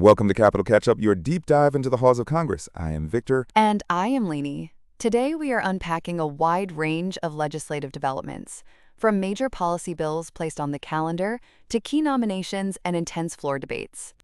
Welcome to Capital Catch-Up, your deep dive into the halls of Congress. I am Victor. And I am Lainey. Today we are unpacking a wide range of legislative developments, from major policy bills placed on the calendar to key nominations and intense floor debates.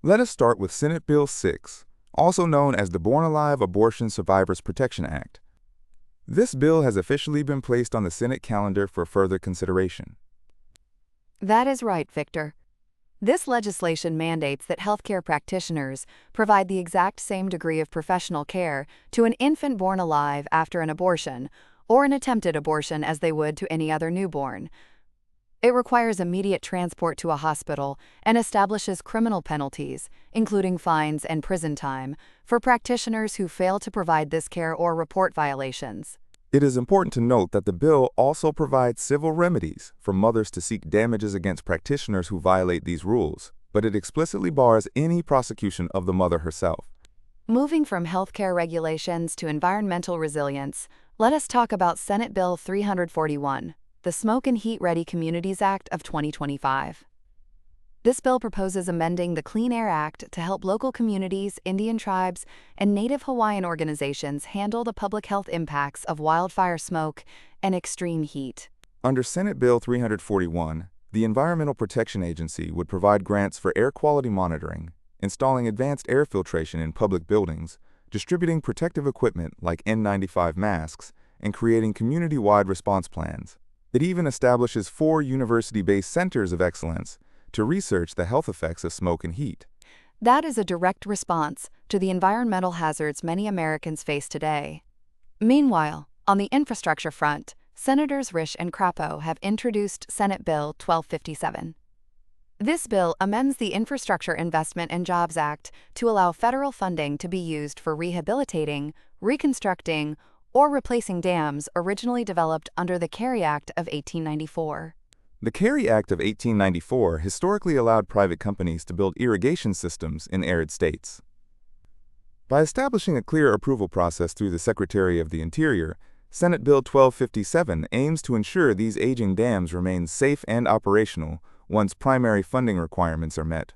Let us start with Senate Bill 6, also known as the Born Alive Abortion Survivors Protection Act. This bill has officially been placed on the Senate calendar for further consideration. That is right, Victor. This legislation mandates that healthcare practitioners provide the exact same degree of professional care to an infant born alive after an abortion or an attempted abortion as they would to any other newborn. It requires immediate transport to a hospital and establishes criminal penalties, including fines and prison time, for practitioners who fail to provide this care or report violations. It is important to note that the bill also provides civil remedies for mothers to seek damages against practitioners who violate these rules, but it explicitly bars any prosecution of the mother herself. Moving from healthcare regulations to environmental resilience, let us talk about Senate Bill 341, the Smoke and Heat Ready Communities Act of 2025. This bill proposes amending the Clean Air Act to help local communities, Indian tribes, and Native Hawaiian organizations handle the public health impacts of wildfire smoke and extreme heat. Under Senate Bill 341, the Environmental Protection Agency would provide grants for air quality monitoring, installing advanced air filtration in public buildings, distributing protective equipment like N95 masks, and creating community-wide response plans. It even establishes 4 university-based centers of excellence to research the health effects of smoke and heat. That is a direct response to the environmental hazards many Americans face today. Meanwhile, on the infrastructure front, Senators Risch and Crapo have introduced Senate Bill 1257. This bill amends the Infrastructure Investment and Jobs Act to allow federal funding to be used for rehabilitating, reconstructing, or replacing dams originally developed under the Carey Act of 1894. The Carey Act of 1894 historically allowed private companies to build irrigation systems in arid states. By establishing a clear approval process through the Secretary of the Interior, Senate Bill 1257 aims to ensure these aging dams remain safe and operational once primary funding requirements are met.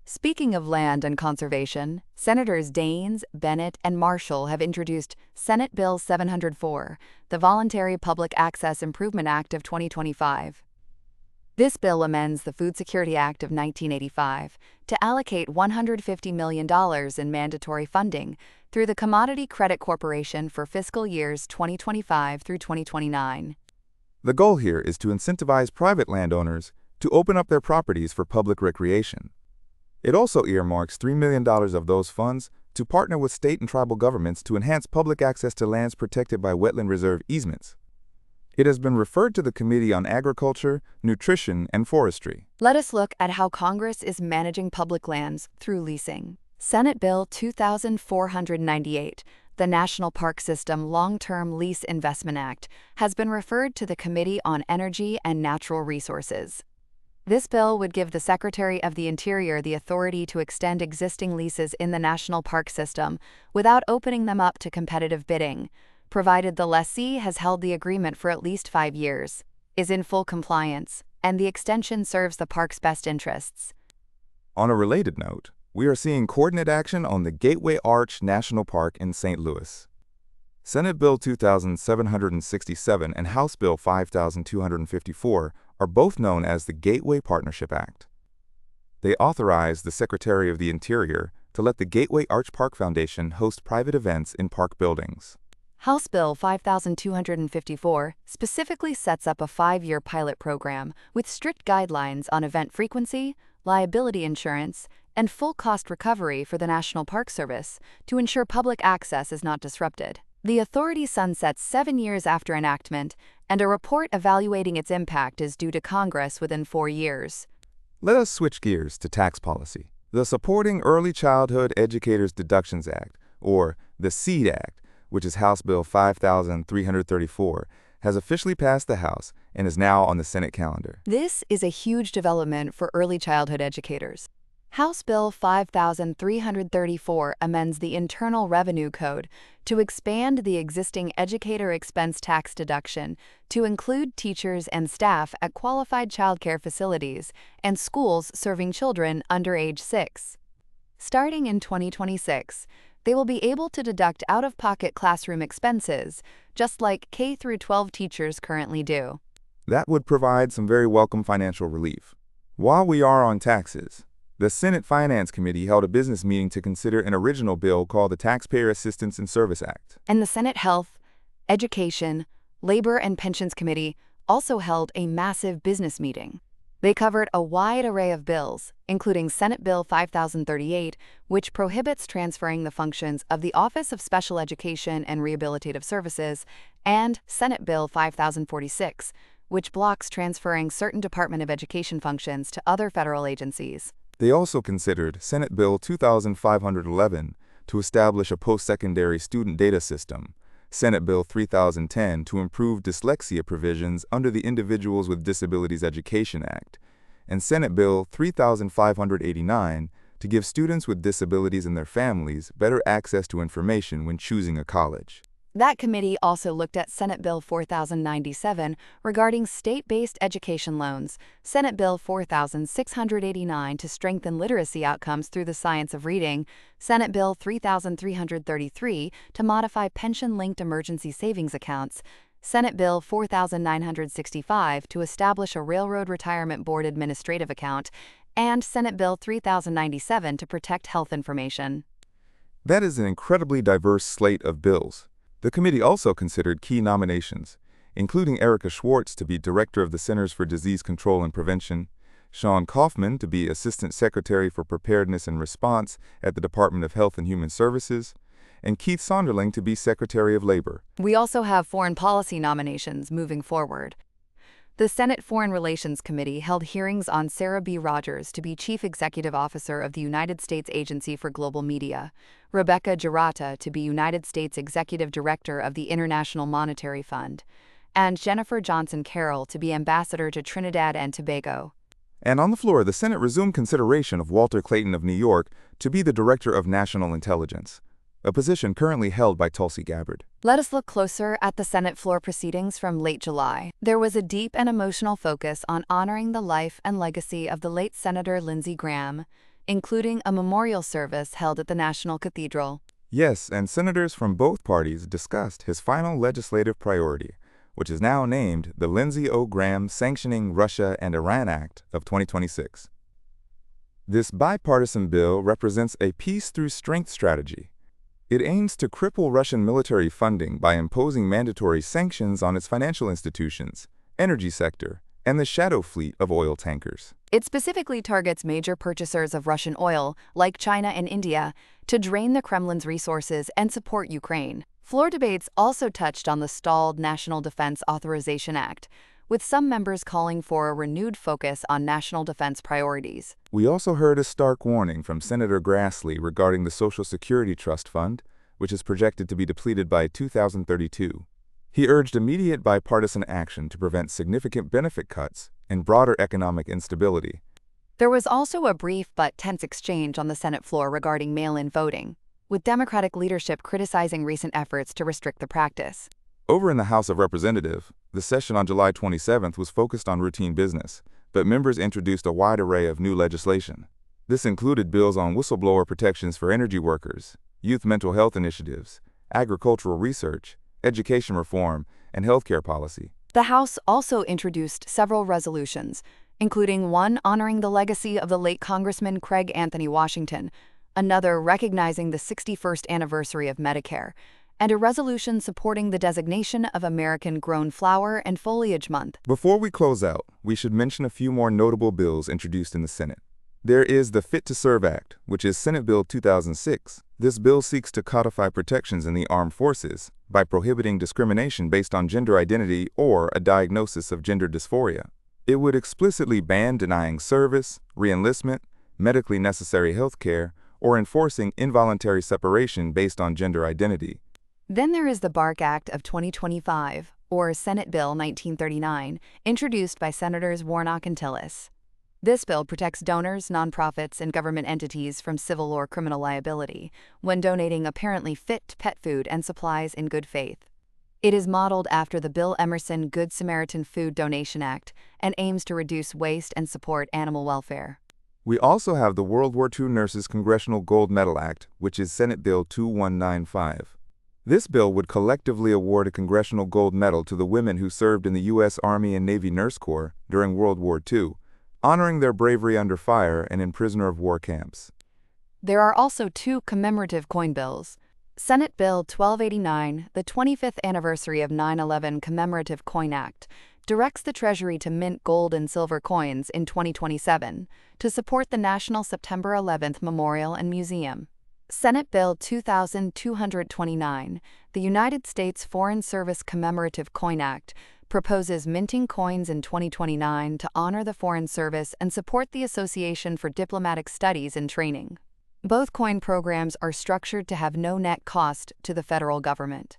Speaking of land and conservation, Senators Daines, Bennett, and Marshall have introduced Senate Bill 704, the Voluntary Public Access Improvement Act of 2025. This bill amends the Food Security Act of 1985 to allocate $150 million in mandatory funding through the Commodity Credit Corporation for fiscal years 2025 through 2029. The goal here is to incentivize private landowners to open up their properties for public recreation. It also earmarks $3 million of those funds to partner with state and tribal governments to enhance public access to lands protected by wetland reserve easements. It has been referred to the Committee on Agriculture, Nutrition, and Forestry. Let us look at how Congress is managing public lands through leasing. Senate Bill 2498, the National Park System Long-Term Lease Investment Act, has been referred to the Committee on Energy and Natural Resources. This bill would give the Secretary of the Interior the authority to extend existing leases in the national park system without opening them up to competitive bidding, provided the lessee has held the agreement for at least 5 years, is in full compliance, and the extension serves the park's best interests. On a related note, we are seeing coordinate action on the Gateway Arch National Park in St. Louis. Senate Bill 2767 and House Bill 5254 are both known as the Gateway Partnership Act. They authorize the Secretary of the Interior to let the Gateway Arch Park Foundation host private events in park buildings. House Bill 5254 specifically sets up a 5-year pilot program with strict guidelines on event frequency, liability insurance, and full cost recovery for the National Park Service to ensure public access is not disrupted. The authority sunsets 7 years after enactment, and a report evaluating its impact is due to Congress within 4 years. Let us switch gears to tax policy. The Supporting Early Childhood Educators Deductions Act, or the SEED Act, which is House Bill 5334, has officially passed the House and is now on the Senate calendar. This is a huge development for early childhood educators. House Bill 5334 amends the Internal Revenue Code to expand the existing educator expense tax deduction to include teachers and staff at qualified childcare facilities and schools serving children under age 6. Starting in 2026, they will be able to deduct out-of-pocket classroom expenses, just like K-12 teachers currently do. That would provide some very welcome financial relief. While we are on taxes, the Senate Finance Committee held a business meeting to consider an original bill called the Taxpayer Assistance and Service Act. And the Senate Health, Education, Labor and Pensions Committee also held a massive business meeting. They covered a wide array of bills, including Senate Bill 5038, which prohibits transferring the functions of the Office of Special Education and Rehabilitative Services, and Senate Bill 5046, which blocks transferring certain Department of Education functions to other federal agencies. They also considered Senate Bill 2511 to establish a post-secondary student data system, Senate Bill 3010 to improve dyslexia provisions under the Individuals with Disabilities Education Act, and Senate Bill 3589 to give students with disabilities and their families better access to information when choosing a college. That committee also looked at Senate Bill 4097 regarding state-based education loans, Senate Bill 4689 to strengthen literacy outcomes through the science of reading, Senate Bill 3333 to modify pension-linked emergency savings accounts, Senate Bill 4965 to establish a Railroad Retirement Board administrative account, and Senate Bill 3097 to protect health information. That is an incredibly diverse slate of bills. The committee also considered key nominations, including Erica Schwartz to be Director of the Centers for Disease Control and Prevention, Sean Kaufman to be Assistant Secretary for Preparedness and Response at the Department of Health and Human Services, and Keith Sonderling to be Secretary of Labor. We also have foreign policy nominations moving forward. The Senate Foreign Relations Committee held hearings on Sarah B. Rogers to be Chief Executive Officer of the United States Agency for Global Media, Rebecca Girata to be United States Executive Director of the International Monetary Fund, and Jennifer Johnson Carroll to be Ambassador to Trinidad and Tobago. And on the floor, the Senate resumed consideration of Walter Clayton of New York to be the Director of National Intelligence, a position currently held by Tulsi Gabbard. Let us look closer at the Senate floor proceedings from late July. There was a deep and emotional focus on honoring the life and legacy of the late Senator Lindsey Graham, including a memorial service held at the National Cathedral. Yes, and senators from both parties discussed his final legislative priority, which is now named the Lindsey O. Graham Sanctioning Russia and Iran Act of 2026. This bipartisan bill represents a peace through strength strategy. It aims to cripple Russian military funding by imposing mandatory sanctions on its financial institutions, energy sector, and the shadow fleet of oil tankers. It specifically targets major purchasers of Russian oil, like China and India, to drain the Kremlin's resources and support Ukraine. Floor debates also touched on the stalled National Defense Authorization Act, with some members calling for a renewed focus on national defense priorities. We also heard a stark warning from Senator Grassley regarding the Social Security Trust Fund, which is projected to be depleted by 2032. He urged immediate bipartisan action to prevent significant benefit cuts and broader economic instability. There was also a brief but tense exchange on the Senate floor regarding mail-in voting, with Democratic leadership criticizing recent efforts to restrict the practice. Over in the House of Representatives, the session on July 27th was focused on routine business, but members introduced a wide array of new legislation. This included bills on whistleblower protections for energy workers, youth mental health initiatives, agricultural research, education reform, and healthcare policy. The House also introduced several resolutions, including one honoring the legacy of the late Congressman Craig Anthony Washington, another recognizing the 61st anniversary of Medicare, and a resolution supporting the designation of American-grown flower and foliage month. Before we close out, we should mention a few more notable bills introduced in the Senate. There is the Fit to Serve Act, which is Senate Bill 2006. This bill seeks to codify protections in the armed forces by prohibiting discrimination based on gender identity or a diagnosis of gender dysphoria. It would explicitly ban denying service, reenlistment, medically necessary health care, or enforcing involuntary separation based on gender identity. Then there is the BARC Act of 2025, or Senate Bill 1939, introduced by Senators Warnock and Tillis. This bill protects donors, nonprofits, and government entities from civil or criminal liability when donating apparently fit pet food and supplies in good faith. It is modeled after the Bill Emerson Good Samaritan Food Donation Act and aims to reduce waste and support animal welfare. We also have the World War II Nurses Congressional Gold Medal Act, which is Senate Bill 2195. This bill would collectively award a Congressional Gold Medal to the women who served in the U.S. Army and Navy Nurse Corps during World War II, honoring their bravery under fire and in prisoner of war camps. There are also two commemorative coin bills. Senate Bill 1289, the 25th anniversary of 9/11 Commemorative Coin Act, directs the Treasury to mint gold and silver coins in 2027 to support the National September 11th Memorial and Museum. Senate Bill 2229, the United States Foreign Service Commemorative Coin Act, proposes minting coins in 2029 to honor the Foreign Service and support the Association for Diplomatic Studies and Training. Both coin programs are structured to have no net cost to the federal government.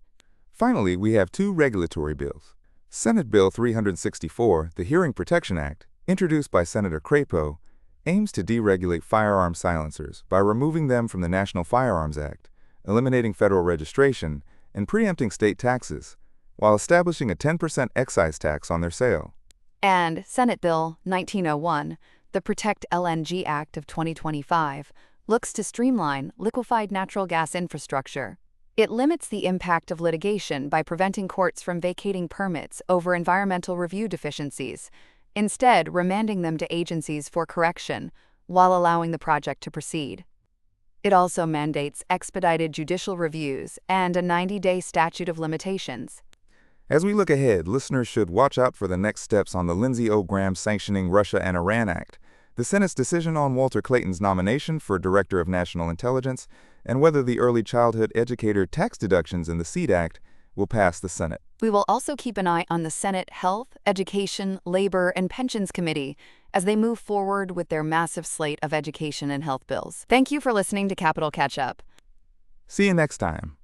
Finally, we have two regulatory bills. Senate Bill 364, the Hearing Protection Act, introduced by Senator Cripple, aims to deregulate firearm silencers by removing them from the National Firearms Act, eliminating federal registration, and preempting state taxes, while establishing a 10% excise tax on their sale. And Senate Bill 1901, the Protect LNG Act of 2025, looks to streamline liquefied natural gas infrastructure. It limits the impact of litigation by preventing courts from vacating permits over environmental review deficiencies, instead remanding them to agencies for correction while allowing the project to proceed. It also mandates expedited judicial reviews and a 90-day statute of limitations. As we look ahead, listeners should watch out for the next steps on the Lindsey O Sanctioning Russia and Iran Act, the Senate's decision on Walter Clayton's nomination for Director of National Intelligence, and whether the Early Childhood Educator tax deductions in the SEED Act will pass the Senate. We will also keep an eye on the Senate Health, Education, Labor, and Pensions Committee as they move forward with their massive slate of education and health bills. Thank you for listening to Capital Catch Up. See you next time.